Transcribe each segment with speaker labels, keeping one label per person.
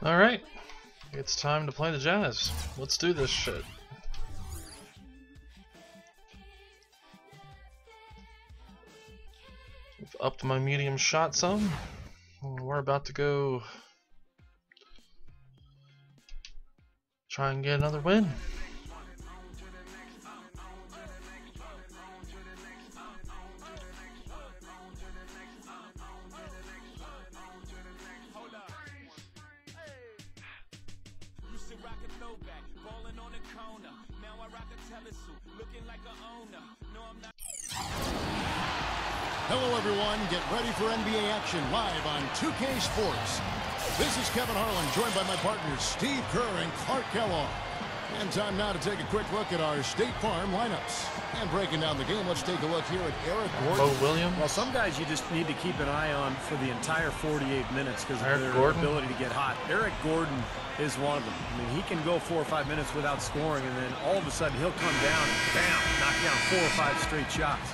Speaker 1: Alright, it's time to play the Jazz. Let's do this shit. We've upped my medium shot some. We're about to go try and get another win.
Speaker 2: Hello everyone, get ready for NBA action live on 2K Sports. This is Kevin Harlan, joined by my partners Steve Kerr and Clark Kellogg. And time now to take a quick look at our State Farm lineups. And breaking down the game, let's take a look here at Eric Gordon.
Speaker 1: Mo Williams.
Speaker 3: Well, some guys you just need to keep an eye on for the entire 48 minutes because of their ability to get hot. Eric Gordon is one of them. I mean, he can go 4 or 5 minutes without scoring, and then all of a sudden he'll come down and bam, knock down 4 or 5 straight shots.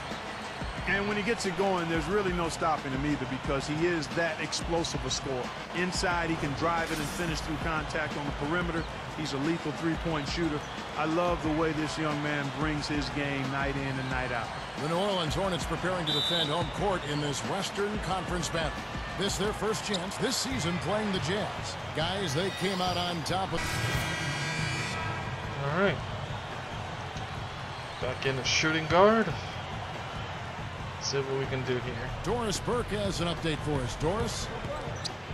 Speaker 4: And when he gets it going, there's really no stopping him either because he is that explosive a scorer. Inside, he can drive it and finish through contact on the perimeter. He's a lethal three-point shooter. I love the way this young man brings his game night in and night out.
Speaker 2: The New Orleans Hornets preparing to defend home court in this Western Conference battle. This their first chance this season playing the Jazz. Guys, they came out on top of...
Speaker 1: All right. Back in the shooting guard. See what we can do here.
Speaker 2: Doris Burke has an update for us. Doris?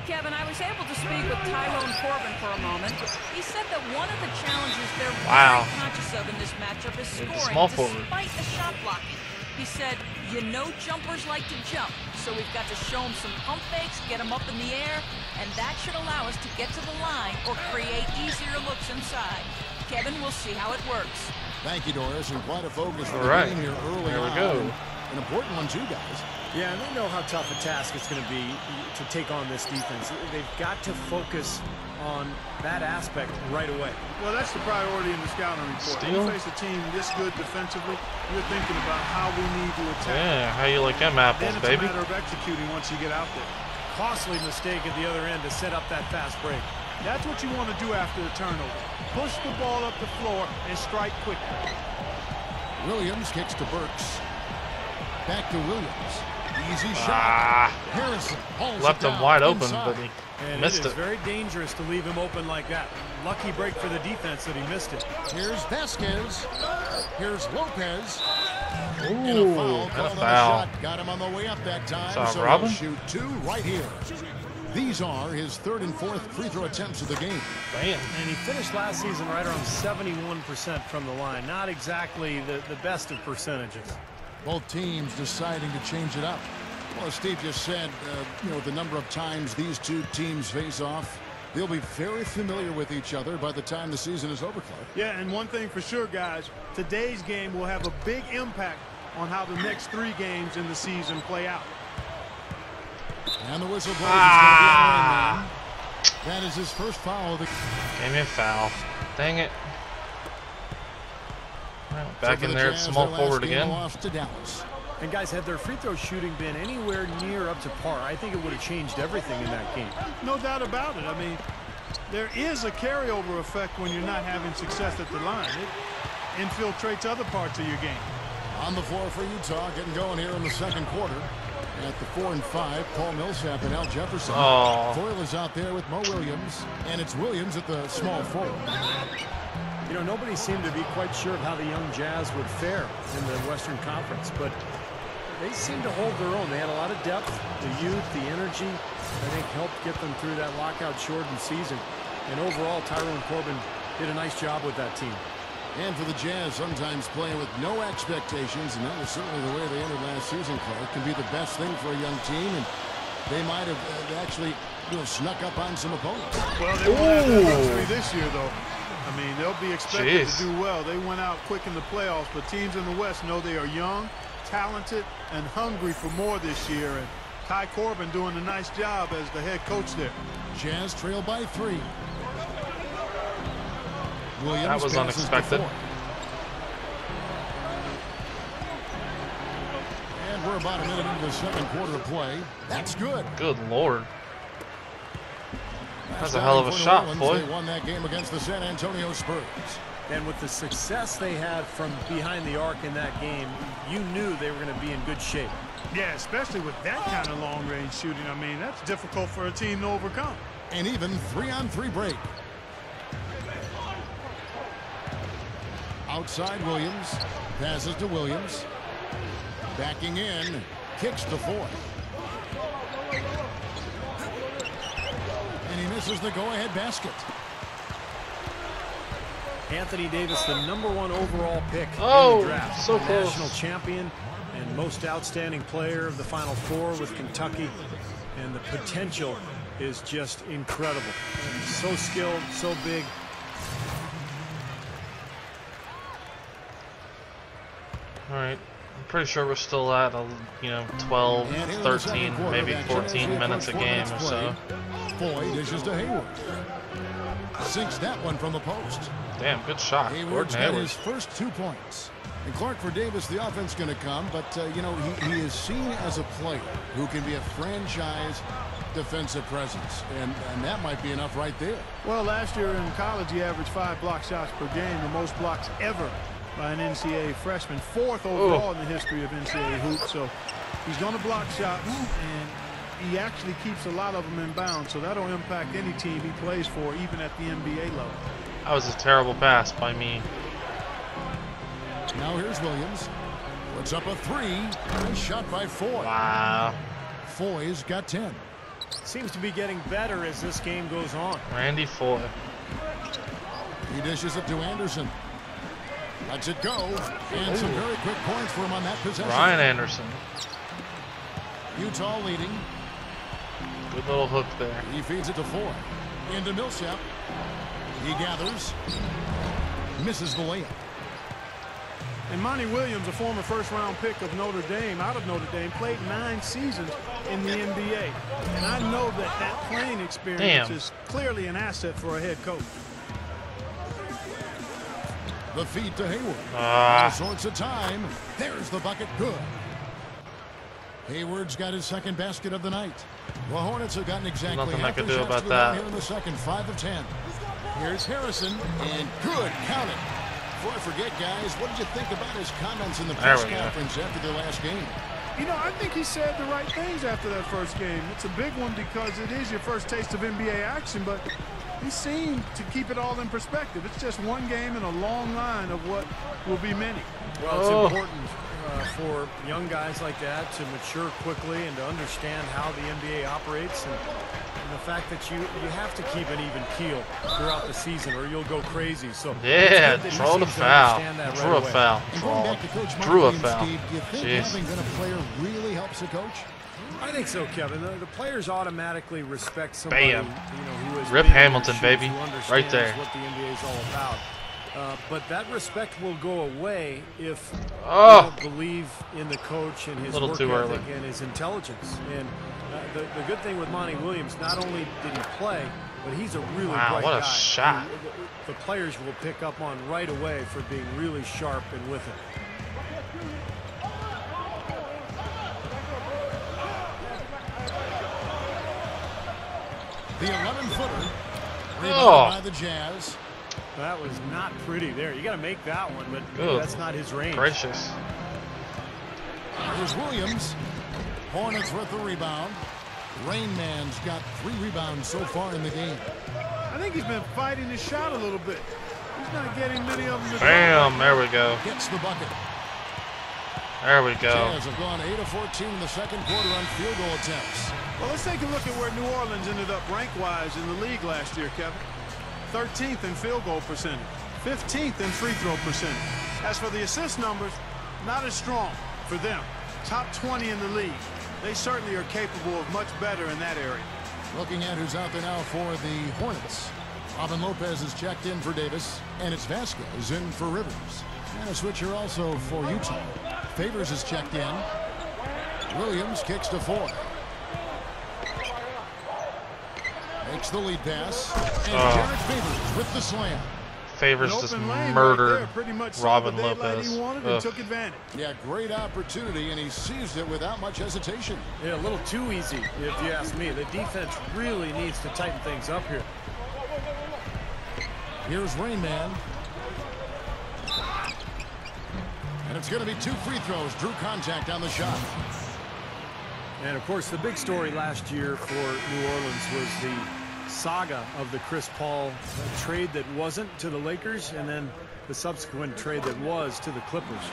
Speaker 5: Kevin, I was able to speak with Tyrone Corbin for a moment. He said that one of the challenges they're very conscious of in this matchup is scoring despite the shot blocking. He said, you know jumpers like to jump, so we've got to show them some pump fakes, get them up in the air, and that should allow us to get to the line or create easier looks inside. Kevin, we'll see how it works.
Speaker 2: Thank you, Doris, and quite a focus for the game here early on.
Speaker 1: There we go.
Speaker 2: An important one, too, guys.
Speaker 3: Yeah, and they know how tough a task it's going to be to take on this defense. They've got to focus on that aspect right away.
Speaker 4: Well, that's the priority in the scouting report. When you face a team this good defensively, you're thinking about how we need to attack.
Speaker 1: Yeah, how you like them apples,
Speaker 4: then it's
Speaker 1: baby?
Speaker 4: a matter of executing once you get out there.
Speaker 3: Costly mistake at the other end to set up that fast break.
Speaker 4: That's what you want to do after the turnover. Push the ball up the floor and strike quickly.
Speaker 2: Williams kicks to Burks. Back to Williams. Easy shot. Harrison
Speaker 1: left him wide open, but he missed it.
Speaker 3: It's very dangerous to leave him open like that. Lucky break for the defense that he missed it.
Speaker 2: Here's Vasquez. Here's Lopez.
Speaker 1: Ooh,
Speaker 2: and a foul. Got him on the way up that time, so he'll shoot 2 right here. These are his 3rd and 4th free throw attempts of the game.
Speaker 1: Bam.
Speaker 3: And he finished last season right around 71% from the line. Not exactly the best of percentages.
Speaker 2: Both teams deciding to change it up. Well, as Steve just said, you know, the number of times these two teams face off, they'll be very familiar with each other by the time the season is over, Clark.
Speaker 4: Yeah, and one thing for sure, guys, today's game will have a big impact on how the next 3 games in the season play out.
Speaker 2: And the whistle blows. That is his first foul of the game.
Speaker 1: Gave me a foul. Dang it. Back in there at small forward again.
Speaker 3: And guys, had their free throw shooting been anywhere near up to par, I think it would have changed everything in that game.
Speaker 4: No doubt about it. I mean, there is a carryover effect when you're not having success at the line. It infiltrates other parts of your game.
Speaker 2: On the floor for Utah, getting going here in the second quarter. At the 4 and 5, Paul Millsap and Al Jefferson. Foyle is out there with Mo Williams, and it's Williams at the small forward.
Speaker 3: You know, nobody seemed to be quite sure of how the young Jazz would fare in the Western Conference, but they seemed to hold their own. They had a lot of depth, the youth, the energy, I think helped get them through that lockout-shortened season. And overall, Tyrone Corbin did a nice job with that team.
Speaker 2: And for the Jazz, sometimes playing with no expectations, and that was certainly the way they ended last season, Clark, can be the best thing for a young team, and they might have actually snuck up on some opponents.
Speaker 4: Well, they won't have that luxury this year, though. I mean, they'll be expected to do well. They went out quick in the playoffs, but teams in the West know they are young, talented, and hungry for more this year, and Ty Corbin doing a nice job as the head coach there.
Speaker 2: Jazz trail by 3. Williams
Speaker 1: that was unexpected.
Speaker 2: And we're about a minute into the second quarter of play. That's good.
Speaker 1: Good Lord. That's a hell of a shot, boy.
Speaker 2: They won that game against the San Antonio Spurs.
Speaker 3: And with the success they had from behind the arc in that game, you knew they were going to be in good shape.
Speaker 4: Yeah, especially with that kind of long-range shooting. I mean, that's difficult for a team to overcome.
Speaker 2: An even 3-on-3 break. Outside Williams. Passes to Williams. Backing in. Kicks to Foy. And he misses the go-ahead basket.
Speaker 3: Anthony Davis, the #1 overall pick in the draft.
Speaker 1: So close.
Speaker 3: National champion and most outstanding player of the Final Four with Kentucky. And the potential is just incredible. So skilled, so big.
Speaker 1: All right. I'm pretty sure we're still at, 12, 13, maybe 14 minutes a game or so.
Speaker 2: Foy dishes to Hayward. Sinks that one from the post.
Speaker 1: Damn, good shot.
Speaker 2: Hayward's got his first 2 points. And Clark, for Davis, the offense going to come, but, he is seen as a player who can be a franchise defensive presence, and that might be enough right there.
Speaker 4: Well, last year in college, he averaged 5 block shots per game, the most blocks ever by an NCAA freshman, 4th overall in the history of NCAA hoops. So he's going to block shots, and he actually keeps a lot of them in bounds, so that'll impact any team he plays for, even at the NBA level.
Speaker 1: That was a terrible pass by me.
Speaker 2: Now here's Williams. Puts up a 3. Nice shot by Foy.
Speaker 1: Wow.
Speaker 2: Foy's got 10.
Speaker 3: Seems to be getting better as this game goes on.
Speaker 1: Randy Foy.
Speaker 2: He dishes it to Anderson. Lets it go. And some very quick points for him on that possession.
Speaker 1: Ryan Anderson.
Speaker 2: Utah leading.
Speaker 1: Good little hook there.
Speaker 2: He feeds it to Foy. Into Millsap. He gathers. Misses the layup.
Speaker 4: And Monty Williams, a former first-round pick of Notre Dame, out of Notre Dame, played 9 seasons in the NBA. And I know that playing experience is clearly an asset for a head coach.
Speaker 2: The feed to Hayward. All sorts of time. There's the bucket. Good. Hayward's got his second basket of the night. The Hornets have gotten exactly
Speaker 1: nothing I
Speaker 2: half
Speaker 1: can
Speaker 2: their
Speaker 1: do
Speaker 2: shots
Speaker 1: about
Speaker 2: to the line
Speaker 1: that.
Speaker 2: here in the second. 5 of 10. Here's Harrison, and good. Count it. Before I forget, guys, what did you think about his comments in the press conference after their last game?
Speaker 4: I think he said the right things after that first game. It's a big one because it is your first taste of NBA action, but he seemed to keep it all in perspective. It's just one game and a long line of what will be many.
Speaker 3: Well, it's important for young guys like that to mature quickly and to understand how the NBA operates, and the fact that you have to keep an even keel throughout the season or you'll go crazy. So
Speaker 1: yeah, draw the foul. Drew a foul. Drew a foul.
Speaker 2: Steve, do you think having been a player really helps a coach?
Speaker 3: I think so, Kevin. The players automatically respect somebody who is
Speaker 1: Rip Hamilton, baby,
Speaker 3: who
Speaker 1: right there.
Speaker 3: What the NBA is all about. But that respect will go away if you don't believe in the coach and his work ethic and his intelligence. And the good thing with Monty Williams, not only did he play, but he's a really bright guy.
Speaker 1: What a shot.
Speaker 3: The players will pick up on right away for being really sharp and with it.
Speaker 2: The 11-footer. Rebounded by the Jazz.
Speaker 3: That was not pretty there. You got to make that one, but that's not his range.
Speaker 1: Gracious.
Speaker 2: Here's Williams. Hornets with the rebound. Rain Man's got 3 rebounds so far in the game.
Speaker 4: I think he's been fighting his shot a little bit. He's not getting many of them.
Speaker 1: Bam, there we go.
Speaker 2: Gets the bucket.
Speaker 1: There we go.
Speaker 2: Jazz have gone 8 of 14 in the second quarter on field goal attempts.
Speaker 4: Well, let's take a look at where New Orleans ended up rank-wise in the league last year, Kevin. 13th in field goal percentage, 15th in free throw percentage. As for the assist numbers, not as strong for them. Top 20 in the league. They certainly are capable of much better in that area.
Speaker 2: Looking at who's out there now for the Hornets. Robin Lopez is checked in for Davis, and it's Vasquez in for Rivers. And a switcher also for Utah. Favors is checked in. Williams kicks to Foy. Makes the lead pass. And Derek Favors with the slam.
Speaker 1: Favors just
Speaker 4: lane
Speaker 1: murdered
Speaker 4: right there, pretty much
Speaker 1: Robin
Speaker 4: saw the daylight
Speaker 1: Lopez.
Speaker 4: he wanted and took advantage.
Speaker 2: Yeah, great opportunity, and he seized it without much hesitation.
Speaker 3: Yeah, a little too easy, if you ask me. The defense really needs to tighten things up here.
Speaker 2: Here's Rain Man. And it's going to be 2 free throws. Drew contact on the shot.
Speaker 3: And, of course, the big story last year for New Orleans was the saga of the Chris Paul trade that wasn't to the Lakers, and then the subsequent trade that was to the Clippers.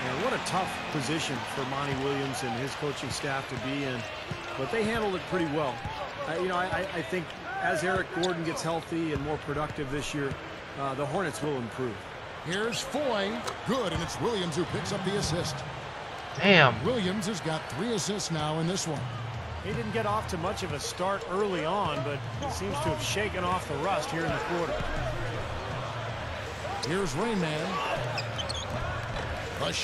Speaker 3: And what a tough position for Monty Williams and his coaching staff to be in, but they handled it pretty well. I think as Eric Gordon gets healthy and more productive this year, the Hornets will improve.
Speaker 2: Here's Foy. Good, and it's Williams who picks up the assist.
Speaker 1: Damn.
Speaker 2: Williams has got 3 assists now in this one.
Speaker 3: He didn't get off to much of a start early on, but he seems to have shaken off the rust here in the quarter.
Speaker 2: Here's Rain Man.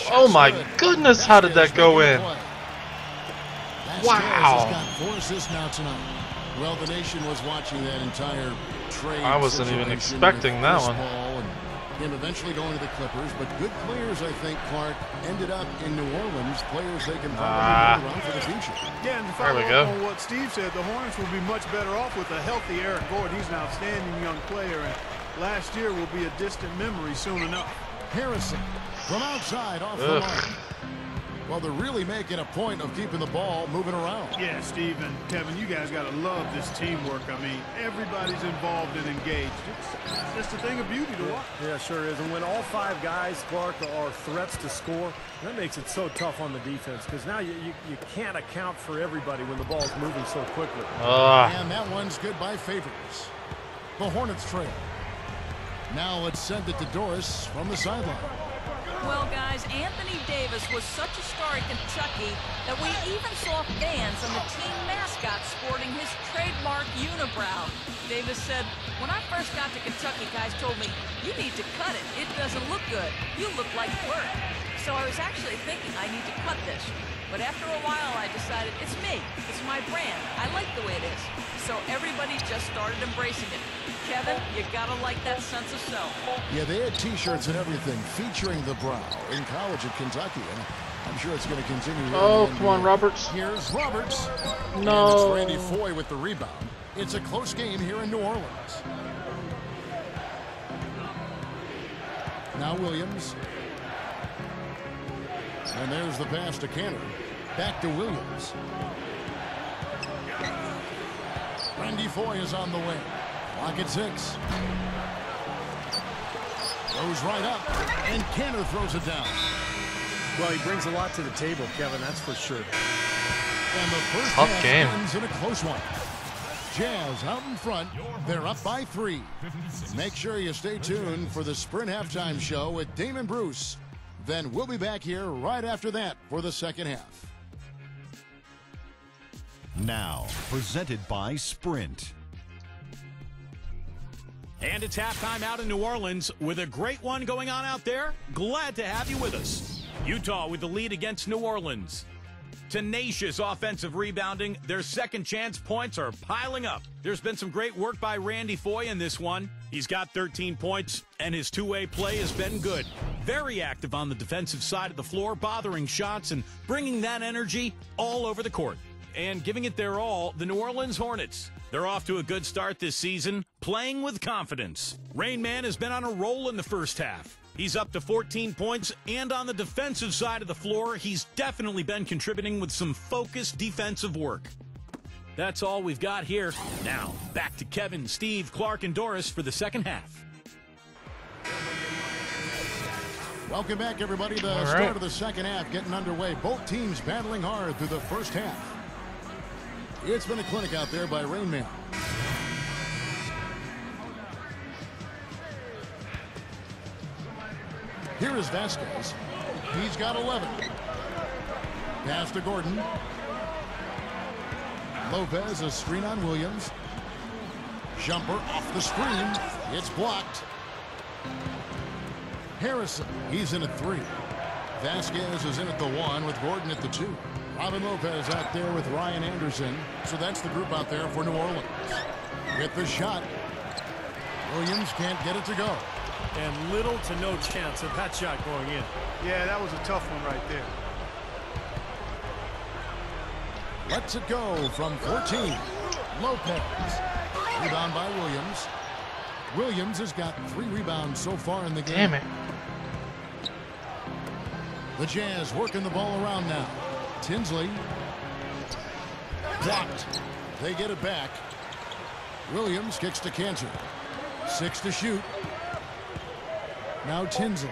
Speaker 1: Oh my goodness, how did that go in? Wow.
Speaker 2: Has got 4 assists now tonight. Well, the nation was watching that entire trade.
Speaker 1: I wasn't even expecting that one.
Speaker 2: Him eventually going to the Clippers, but good players, I think, Clark, ended up in New Orleans. Players they can probably build around for the future.
Speaker 4: Yeah, and to follow up on what Steve said, the Hornets will be much better off with a healthy Eric Gordon. He's an outstanding young player, and last year will be a distant memory soon enough.
Speaker 2: Harrison from outside off the line. Well, they're really making a point of keeping the ball moving around.
Speaker 4: Yeah, Steve and Kevin, you guys got to love this teamwork. I mean, everybody's involved and engaged. It's just a thing of beauty to watch.
Speaker 3: Yeah, sure is. And when all 5 guys, Clark, are threats to score, that makes it so tough on the defense, because now you can't account for everybody when the ball's moving so quickly.
Speaker 2: And that one's good by Favors. The Hornets trail. Now let's send it to Doris from the sideline.
Speaker 5: Well, guys, Anthony Davis was such a star in Kentucky that we even saw fans on the team mascot sporting his trademark unibrow. Davis said, "When I first got to Kentucky, guys told me, you need to cut it. It doesn't look good. You look like flirt." So I was actually thinking I need to cut this. But after a while, I decided it's me. It's my brand. I like the way it is. So everybody just started embracing it. Kevin, you gotta like that sense of self.
Speaker 2: Yeah, they had T-shirts and everything featuring the brow in college at Kentucky, and I'm sure it's going to continue.
Speaker 1: Oh, come on, Roberts.
Speaker 2: Here's Roberts.
Speaker 1: No.
Speaker 2: And it's Randy Foy with the rebound. It's a close game here in New Orleans. Now Williams. And there's the pass to Cannon. Back to Williams. Randy Foy is on the way. Clock at 6. Goes right up, and Cannon throws it down.
Speaker 3: Well, he brings a lot to the table, Kevin, that's for sure.
Speaker 2: And the first half ends in a close one. Jazz out in front. They're up by 3. Make sure you stay tuned for the Sprint Halftime Show with Damon Bruce. Then we'll be back here right after that for the second half.
Speaker 6: Now, presented by Sprint.
Speaker 7: And it's halftime out in New Orleans with a great one going on out there. Glad to have you with us. Utah with the lead against New Orleans. Tenacious offensive rebounding. Their second chance points are piling up. There's been some great work by Randy Foy in this one. He's got 13 points, and his two-way play has been good. Very active on the defensive side of the floor, bothering shots and bringing that energy all over the court. And giving it their all, the New Orleans Hornets. They're off to a good start this season, playing with confidence. Rain Man has been on a roll in the first half. He's up to 14 points, and on the defensive side of the floor, he's definitely been contributing with some focused defensive work. That's all we've got here. Now, back to Kevin, Steve, Clark, and Doris for the second half.
Speaker 2: Welcome back, everybody. The start of the second half getting underway. Both teams battling hard through the first half. It's been a clinic out there by Rain Man. Here is Vasquez. He's got 11. Pass to Gordon. Lopez, a screen on Williams. Jumper off the screen. It's blocked. Harrison, he's in at 3. Vasquez is in at the 1 with Gordon at the 2. Robin Lopez out there with Ryan Anderson. So that's the group out there for New Orleans. With the shot. Williams can't get it to go.
Speaker 3: And little to no chance of that shot going in.
Speaker 4: Yeah, that was a tough one right there.
Speaker 2: Lets it go from 14. Lopez. Rebound by Williams. Williams has got 3 rebounds so far in the game.
Speaker 1: Damn it.
Speaker 2: The Jazz working the ball around now. Tinsley. Blocked. They get it back. Williams kicks to Cantor. 6 to shoot. Now Tinsley.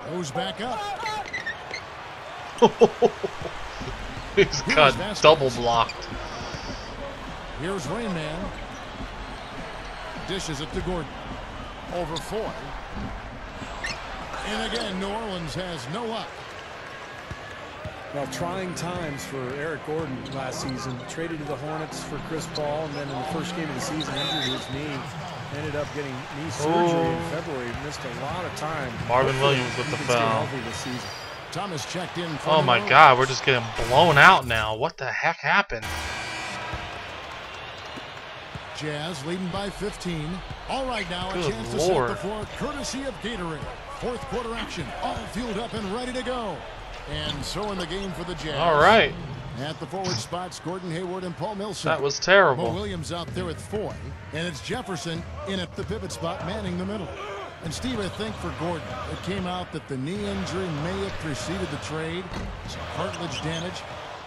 Speaker 2: Goes back up.
Speaker 1: He's got double blocked.
Speaker 2: Here's Rain Man. Dishes it to Gordon. Over 4. And again, New Orleans has no luck.
Speaker 3: Well, trying times for Eric Gordon last season. Traded to the Hornets for Chris Paul, and then in the first game of the season, injured his knee. Ended up getting knee surgery in February. Missed a lot of time.
Speaker 1: Marvin Williams with the foul.
Speaker 2: This season. Thomas checked in.
Speaker 1: Oh my God, we're just getting blown out now. What the heck happened?
Speaker 2: Jazz leading by 15. All right, now
Speaker 1: Good
Speaker 2: a chance to
Speaker 1: Lord.
Speaker 2: set the floor courtesy of Gatorade. Fourth quarter action, all fueled up and ready to go. And so in the game for the Jazz.
Speaker 1: All right.
Speaker 2: At the forward spots, Gordon Hayward and Paul Millsap.
Speaker 1: That was terrible.
Speaker 2: Mo Williams out there at 4, and it's Jefferson in at the pivot spot, manning the middle. And Steve, I think for Gordon, it came out that the knee injury may have preceded the trade. Some cartilage damage.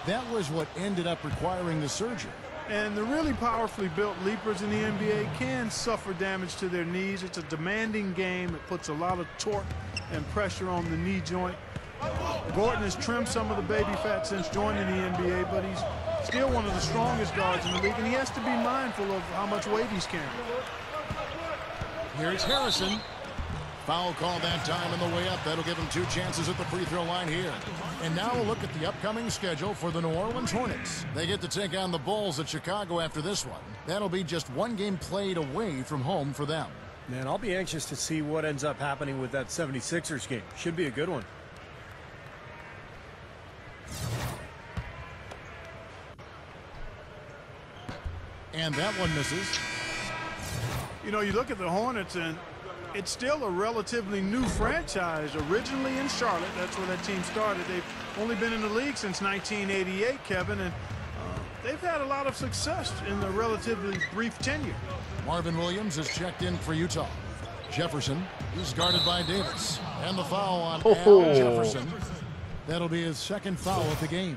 Speaker 2: That was what ended up requiring the surgery.
Speaker 4: And the really powerfully built leapers in the NBA can suffer damage to their knees. It's a demanding game. It puts a lot of torque and pressure on the knee joint. Gordon has trimmed some of the baby fat since joining the NBA, but he's still one of the strongest guards in the league, and he has to be mindful of how much weight he's carrying.
Speaker 2: Here's Harrison. Foul call that time on the way up. That'll give him 2 chances at the free throw line here. And now we'll look at the upcoming schedule for the New Orleans Hornets. They get to take on the Bulls at Chicago after this one. That'll be just 1 game played away from home for them.
Speaker 3: Man, I'll be anxious to see what ends up happening with that 76ers game. Should be a good one.
Speaker 2: And that one misses.
Speaker 4: You know, you look at the Hornets, and it's still a relatively new franchise. Originally in Charlotte, that's where that team started. They've only been in the league since 1988, Kevin, and they've had a lot of success in the relatively brief tenure.
Speaker 2: Marvin Williams is checked in for Utah. Jefferson is guarded by Davis. And the foul on Al Jefferson. That'll be his 2nd foul of the game.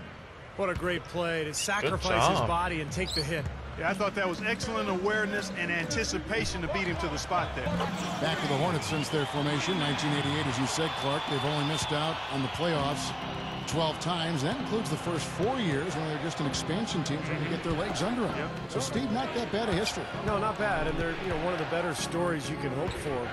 Speaker 3: What a great play to sacrifice his body and take the hit.
Speaker 4: Yeah, I thought that was excellent awareness and anticipation to beat him to the spot there.
Speaker 2: Back to the Hornets since their formation, 1988, as you said, Clark. They've only missed out on the playoffs 12 times. That includes the first 4 years when they're just an expansion team trying to get their legs under them. So, Steve, not that bad a history.
Speaker 3: No, not bad. And they're one of the better stories you can hope for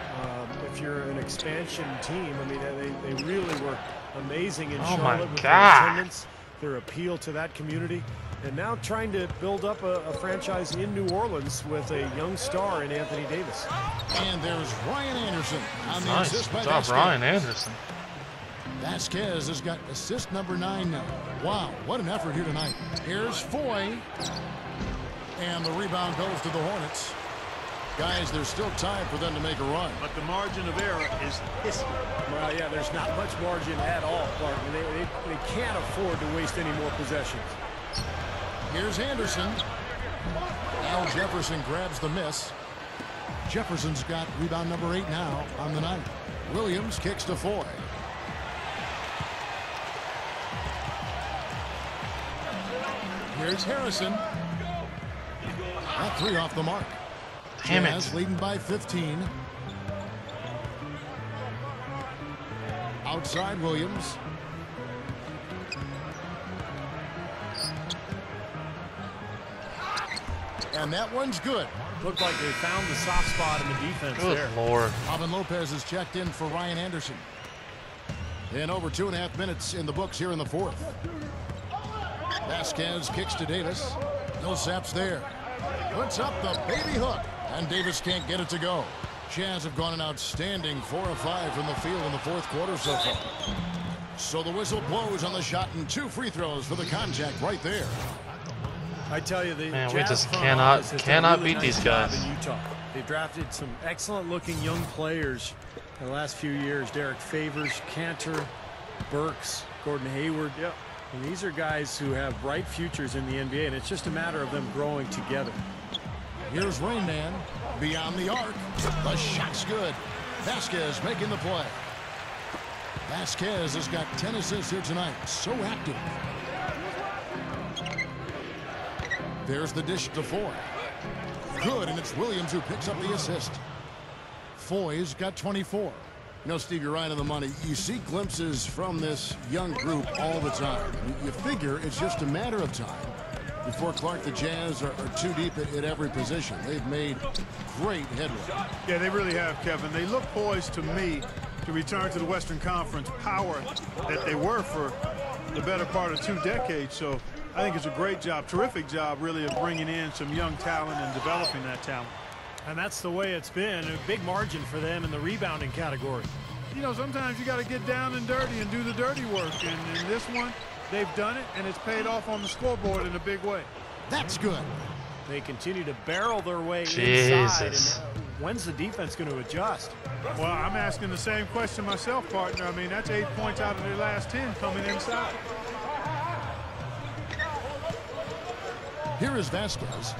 Speaker 3: if you're an expansion team. I mean, they really were amazing in Charlotte with their attendance, their appeal to that community. And now trying to build up a franchise in New Orleans with a young star in Anthony Davis.
Speaker 2: And there's Ryan Anderson on the
Speaker 1: Nice.
Speaker 2: assist by
Speaker 1: Good job,
Speaker 2: Vasquez.
Speaker 1: Ryan Anderson.
Speaker 2: Vasquez has got assist number 9 now. Wow, what an effort here tonight. Here's Foy. And the rebound goes to the Hornets. Guys, there's still time for them to make a run.
Speaker 4: But the margin of error is history.
Speaker 3: Well, yeah, there's not much margin at all, Clark. I mean, they can't afford to waste any more possessions.
Speaker 2: Here's Anderson. Al Jefferson grabs the miss. Jefferson's got rebound number 8 now on the night. Williams kicks to Foy. Here's Harrison. That 3 off the mark.
Speaker 1: Damn
Speaker 2: Jazz
Speaker 1: it.
Speaker 2: leading by 15. Outside Williams. And that one's good.
Speaker 3: Looked like they found the soft spot in the defense
Speaker 1: Good
Speaker 3: there.
Speaker 1: Lord.
Speaker 2: Alvin Lopez is checked in for Ryan Anderson. And over 2.5 minutes in the books here in the 4th. Vasquez kicks to Davis. Millsap's there. Puts up the baby hook. And Davis can't get it to go. Jazz have gone an outstanding 4 of 5 from the field in the 4th quarter so far. So the whistle blows on the shot and 2 free throws for the contact right there.
Speaker 3: I tell you, the
Speaker 1: Man, we
Speaker 3: Jazz
Speaker 1: just
Speaker 3: front
Speaker 1: cannot
Speaker 3: office has done a really
Speaker 1: beat
Speaker 3: nice
Speaker 1: these
Speaker 3: job
Speaker 1: guys.
Speaker 3: in Utah. They've drafted some excellent-looking young players in the last few years. Derek Favors, Cantor, Burks, Gordon Hayward.
Speaker 4: Yep.
Speaker 3: And these are guys who have bright futures in the NBA, and it's just a matter of them growing together.
Speaker 2: Here's Rain Man beyond the arc. The shot's good. Vasquez making the play. Vasquez has got 10 assists here tonight. So active. There's the dish to Foy. Good, and it's Williams who picks up the assist. Foy's got 24. You know, Steve, you're right on the money. You see glimpses from this young group all the time. You figure it's just a matter of time before Clark, the Jazz are too deep at every position. They've made great headway.
Speaker 4: Yeah, they really have, Kevin. They look poised to me to return to the Western Conference power that they were for the better part of 2 decades. So I think it's a great job, terrific job, really, of bringing in some young talent and developing that talent.
Speaker 3: And that's the way it's been. A big margin for them in the rebounding category.
Speaker 4: You know, sometimes you got to get down and dirty and do the dirty work. And in this one, they've done it, and it's paid off on the scoreboard in a big way.
Speaker 2: That's good.
Speaker 3: They continue to barrel their way
Speaker 1: Jesus.
Speaker 3: inside. And when's the defense going to adjust?
Speaker 4: Well, I'm asking the same question myself, partner. I mean, that's 8 points out of their last 10 coming inside.
Speaker 2: Here is Vasquez.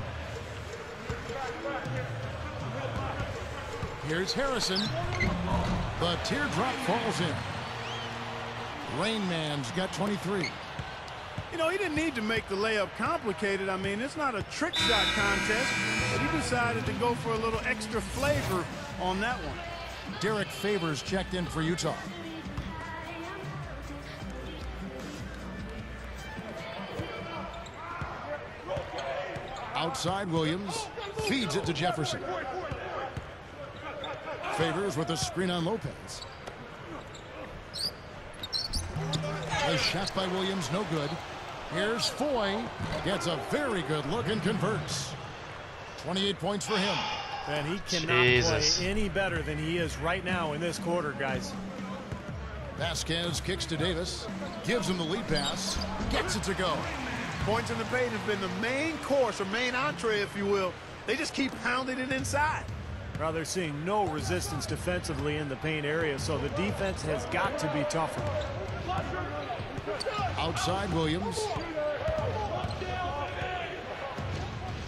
Speaker 2: Here's Harrison. The teardrop falls in. Rain Man's got 23.
Speaker 4: You know, he didn't need to make the layup complicated. I mean, it's not a trick shot contest, but he decided to go for a little extra flavor on that one.
Speaker 2: Derek Favors checked in for Utah. Outside, Williams feeds it to Jefferson. Favors with a screen on Lopez. A shot by Williams, no good. Here's Foy. Gets a very good look and converts. 28 points for him.
Speaker 3: And he cannot play any better than he is right now in this quarter, guys.
Speaker 2: Vasquez kicks to Davis. Gives him the lead pass. Gets it to go.
Speaker 4: Points in the paint have been the main course, or main entree, if you will. They just keep pounding it inside.
Speaker 3: Well, they're seeing no resistance defensively in the paint area, so the defense has got to be tougher.
Speaker 2: Outside, Williams.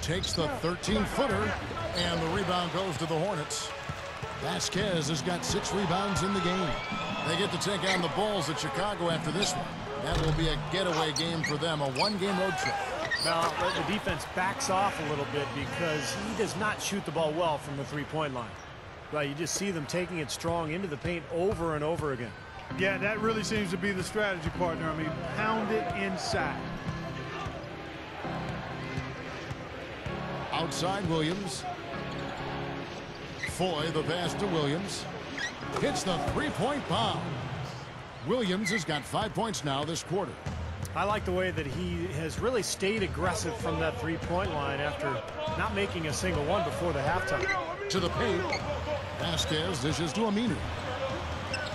Speaker 2: Takes the 13-footer, and the rebound goes to the Hornets. Vasquez has got 6 rebounds in the game. They get to take on the Bulls at Chicago after this one. That will be a getaway game for them, a 1-game road trip.
Speaker 3: Now, the defense backs off a little bit because he does not shoot the ball well from the three-point line. Right, you just see them taking it strong into the paint over and over again.
Speaker 4: Yeah, that really seems to be the strategy, partner. I mean, pound it inside.
Speaker 2: Outside, Williams. Foy, the pass to Williams. Hits the three-point bomb. Williams has got 5 points now this quarter.
Speaker 3: I like the way that he has really stayed aggressive from that three-point line after not making a single one before the halftime.
Speaker 2: To the paint. Vasquez dishes to Aminu.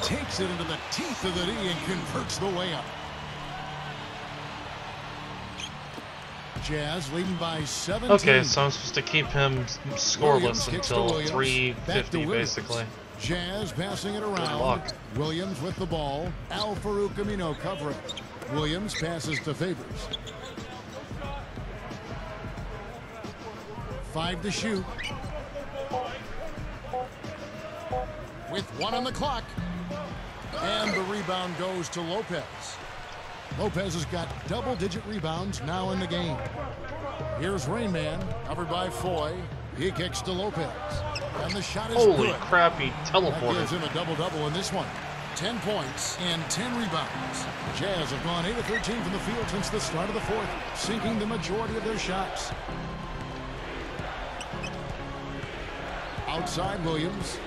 Speaker 2: Takes it into the teeth of the knee and converts the layup. Jazz leading by 17.
Speaker 1: Okay, so I'm supposed to keep him scoreless until 3:50, basically.
Speaker 2: Jazz passing it around. Williams with the ball. Al-Farouq Aminu covering. Williams passes to Favors. 5 to shoot. With 1 on the clock. And the rebound goes to Lopez. Lopez has got double-digit rebounds now in the game. Here's Rain Man, covered by Foy. He kicks to Lopez. And the shot is
Speaker 1: Holy
Speaker 2: good.
Speaker 1: crap, he
Speaker 2: That
Speaker 1: teleported.
Speaker 2: gives him a double-double in this one. 10 points and 10 rebounds. Jazz have gone 8 of 13 from the field since the start of the fourth, sinking the majority of their shots. Outside, Williams.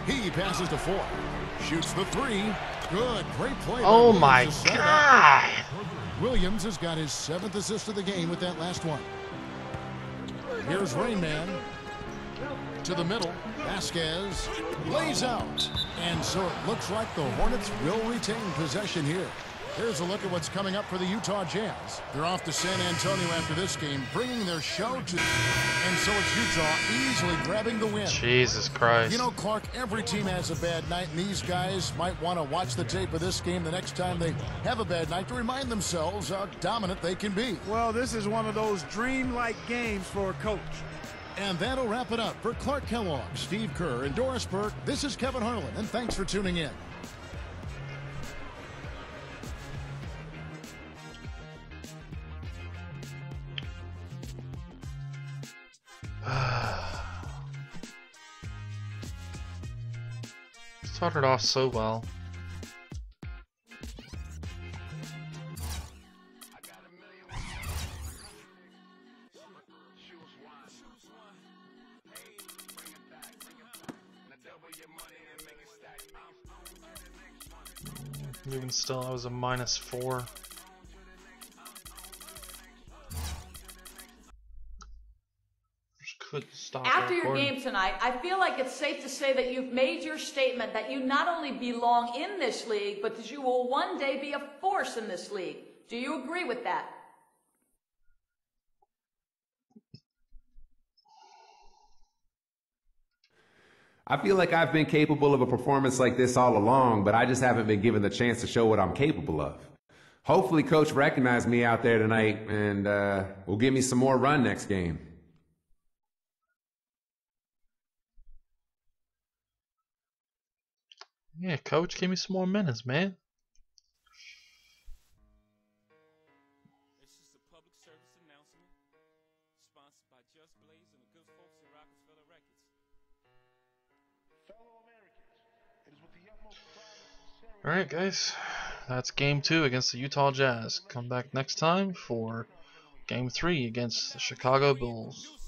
Speaker 2: He passes to Foy. Shoots the 3. Good. Great play.
Speaker 1: Oh my God.
Speaker 2: Williams has got his 7th assist of the game with that last one. Here's Rain Man. To the middle. Vasquez lays out. And so it looks like the Hornets will retain possession here. Here's a look at what's coming up for the Utah Jazz. They're off to San Antonio after this game, bringing their show to... And so it's Utah easily grabbing the win.
Speaker 1: Jesus Christ.
Speaker 2: You know, Clark, every team has a bad night, and these guys might want to watch the tape of this game the next time they have a bad night to remind themselves how dominant they can be.
Speaker 4: Well, this is one of those dream-like games for a coach.
Speaker 2: And that'll wrap it up for Clark Kellogg, Steve Kerr, and Doris Burke. This is Kevin Harlan, and thanks for tuning in.
Speaker 1: Started off so well. Even still, I was a -4.
Speaker 5: After your game tonight, I feel like it's safe to say that you've made your statement that you not only belong in this league, but that you will one day be a force in this league. Do you agree with that?
Speaker 8: I feel like I've been capable of a performance like this all along, but I just haven't been given the chance to show what I'm capable of. Hopefully, Coach recognized me out there tonight and will give me some more run next game.
Speaker 1: Yeah, Coach, give me some more minutes, man.
Speaker 9: It's just a public service announcement sponsored by Just Blaze and the good folks at Rockefeller Records.
Speaker 1: Alright, guys. That's game 2 against the Utah Jazz. Come back next time for game 3 against the Chicago Bulls.